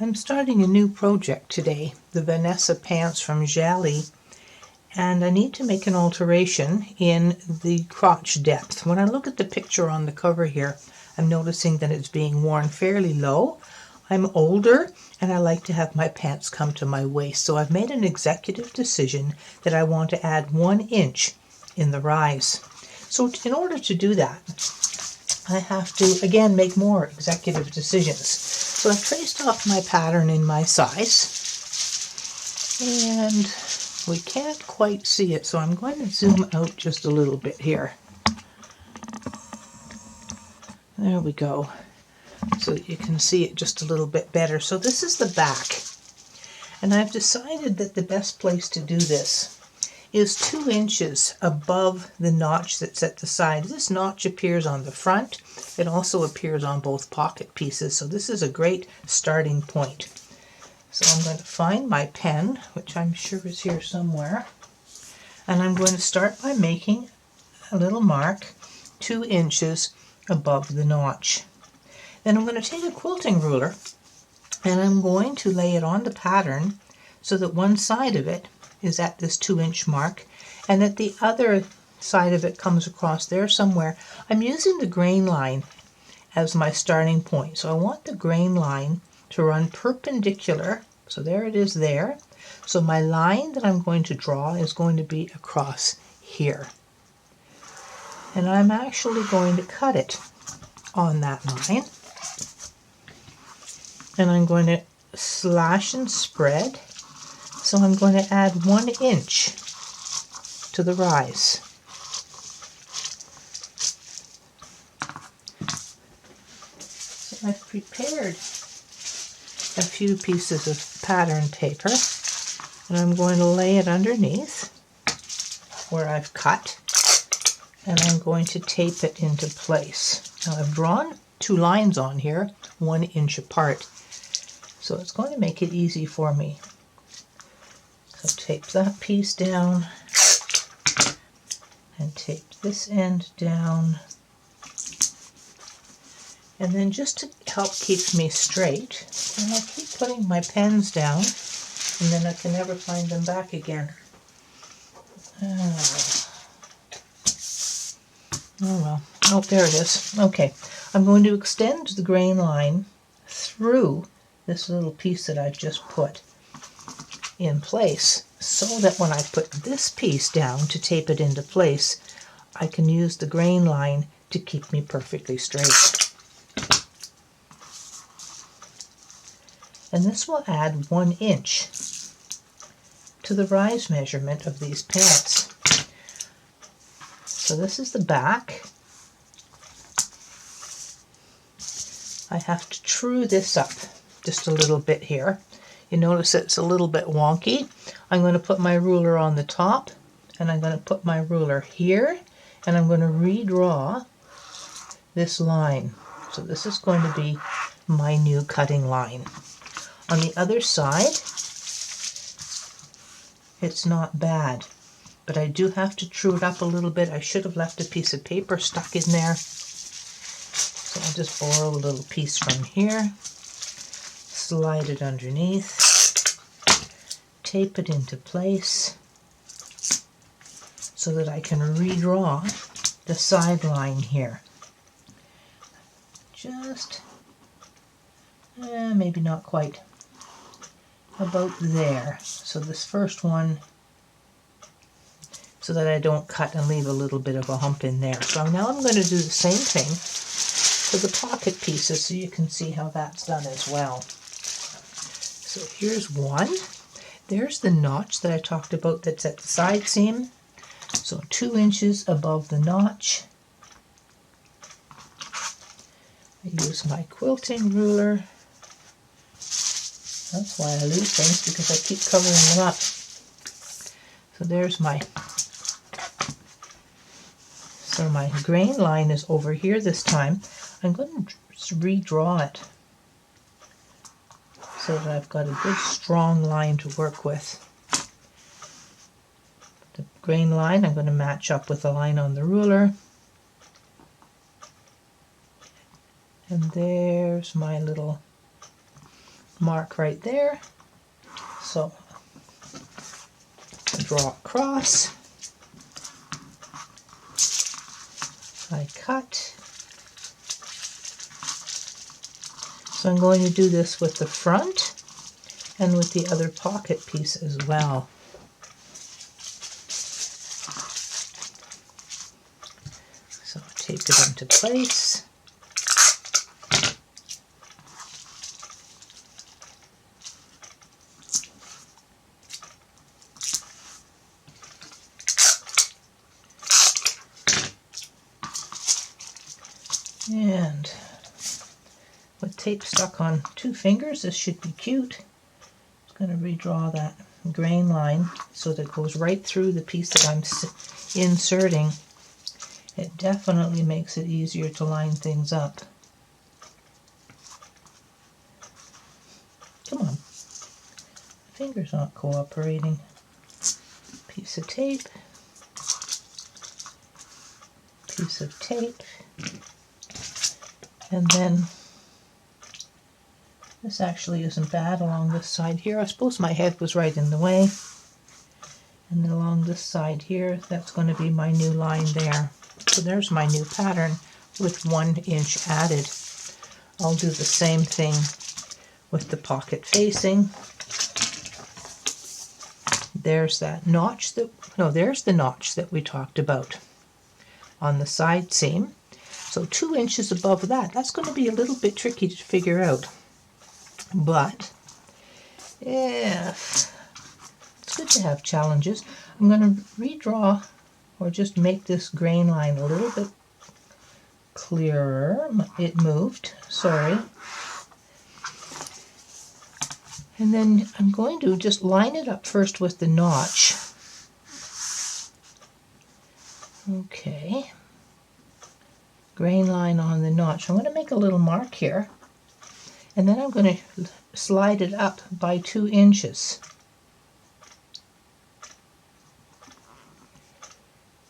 I'm starting a new project today, the Vanessa pants from Jalie, and I need to make an alteration in the crotch depth. When I look at the picture on the cover here, I'm noticing that it's being worn fairly low. I'm older and I like to have my pants come to my waist, so I've made an executive decision that I want to add 1 inch in the rise. So in order to do that, I have to, again, make more executive decisions. So I've traced off my pattern in my size, and we can't quite see it, so I'm going to zoom out just a little bit here. There we go, so that you can see it just a little bit better. So this is the back, and I've decided that the best place to do this is 2 inches above the notch that's at the side. This notch appears on the front. It also appears on both pocket pieces, so this is a great starting point. So I'm going to find my pen, which I'm sure is here somewhere, and I'm going to start by making a little mark 2 inches above the notch. Then I'm going to take a quilting ruler and I'm going to lay it on the pattern so that one side of it is at this 2-inch mark and that the other side of it comes across there somewhere. I'm using the grain line as my starting point, so I want the grain line to run perpendicular, so there it is there. So my line that I'm going to draw is going to be across here, and I'm actually going to cut it on that line, and I'm going to slash and spread. So I'm going to add 1 inch to the rise. So I've prepared a few pieces of pattern paper, and I'm going to lay it underneath where I've cut, and I'm going to tape it into place. Now I've drawn 2 lines on here, 1 inch apart, so it's going to make it easy for me. So tape that piece down and tape this end down, and then just to help keep me straight, and I'll keep putting my pens down and then I can never find them back again. Oh well, oh there it is. Okay, I'm going to extend the grain line through this little piece that I've just put in place, so that when I put this piece down to tape it into place, I can use the grain line to keep me perfectly straight. And this will add 1 inch to the rise measurement of these pants. So this is the back. I have to true this up just a little bit here. You notice it's a little bit wonky. I'm going to put my ruler on the top, and I'm going to put my ruler here, and I'm going to redraw this line. So this is going to be my new cutting line. On the other side, it's not bad, but I do have to true it up a little bit. I should have left a piece of paper stuck in there. So I'll just borrow a little piece from here, slide it underneath, tape it into place so that I can redraw the side line here. Just, maybe not quite, about there. So this first one, so that I don't cut and leave a little bit of a hump in there. So now I'm going to do the same thing for the pocket pieces so you can see how that's done as well. So here's one. There's the notch that I talked about that's at the side seam. So 2 inches above the notch. I use my quilting ruler. That's why I lose things, because I keep covering them up. So there's my, so my grain line is over here this time. I'm going to redraw it so that I've got a good strong line to work with. The grain line I'm going to match up with the line on the ruler. And there's my little mark right there. So draw across, I cut. So I'm going to do this with the front and with the other pocket piece as well. So tape it into place. And with tape stuck on 2 fingers, this should be cute. I'm going to redraw that grain line so that it goes right through the piece that I'm inserting. It definitely makes it easier to line things up. Come on. My finger's not cooperating. Piece of tape. Piece of tape. And then this actually isn't bad along this side here. I suppose my head was right in the way. And then along this side here, that's going to be my new line there. So there's my new pattern with 1 inch added. I'll do the same thing with the pocket facing. There's that notch there's the notch that we talked about on the side seam. So 2 inches above that, that's going to be a little bit tricky to figure out. But yeah, it's good to have challenges. I'm going to redraw or just make this grain line a little bit clearer. It moved, sorry. And then I'm going to just line it up first with the notch. Okay. Grain line on the notch. I'm going to make a little mark here, and then I'm going to slide it up by 2 inches.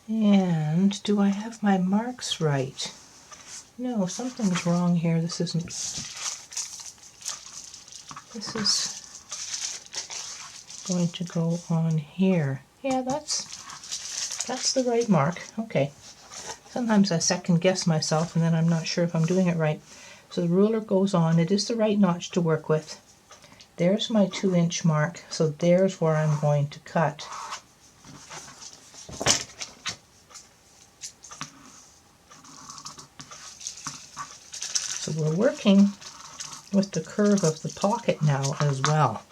And do I have my marks right? No, something's wrong here. This is going to go on here. Yeah, that's the right mark. Okay. Sometimes I second guess myself and then I'm not sure if I'm doing it right. So the ruler goes on. It is the right notch to work with. There's my 2 inch mark. So there's where I'm going to cut. So we're working with the curve of the pocket now as well.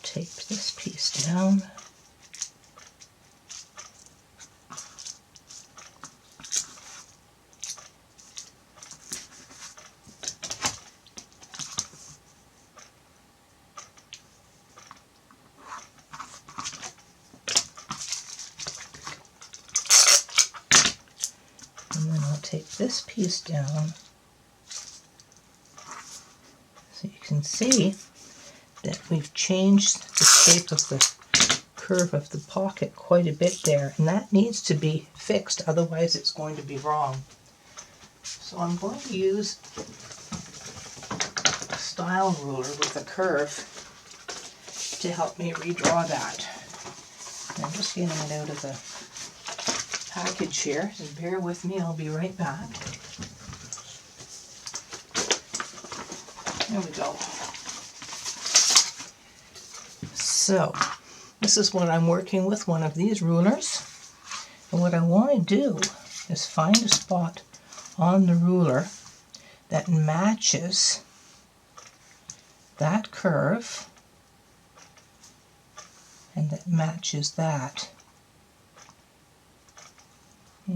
Tape this piece down. And then I'll tape this piece down so you can see that we've changed the shape of the curve of the pocket quite a bit there, and that needs to be fixed, otherwise it's going to be wrong. So I'm going to use a style ruler with a curve to help me redraw that. And I'm just getting it out of the package here, and bear with me, I'll be right back. There we go. So, this is what I'm working with, one of these rulers. And what I want to do is find a spot on the ruler that matches that curve and that matches that.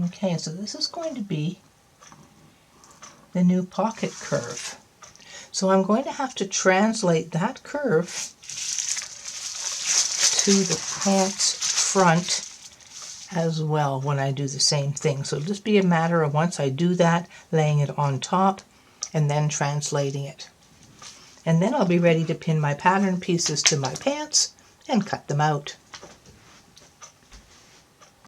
Okay, so this is going to be the new pocket curve. So I'm going to have to translate that curve to the pants front as well when I do the same thing. So it'll just be a matter of, once I do that, laying it on top and then translating it. And then I'll be ready to pin my pattern pieces to my pants and cut them out.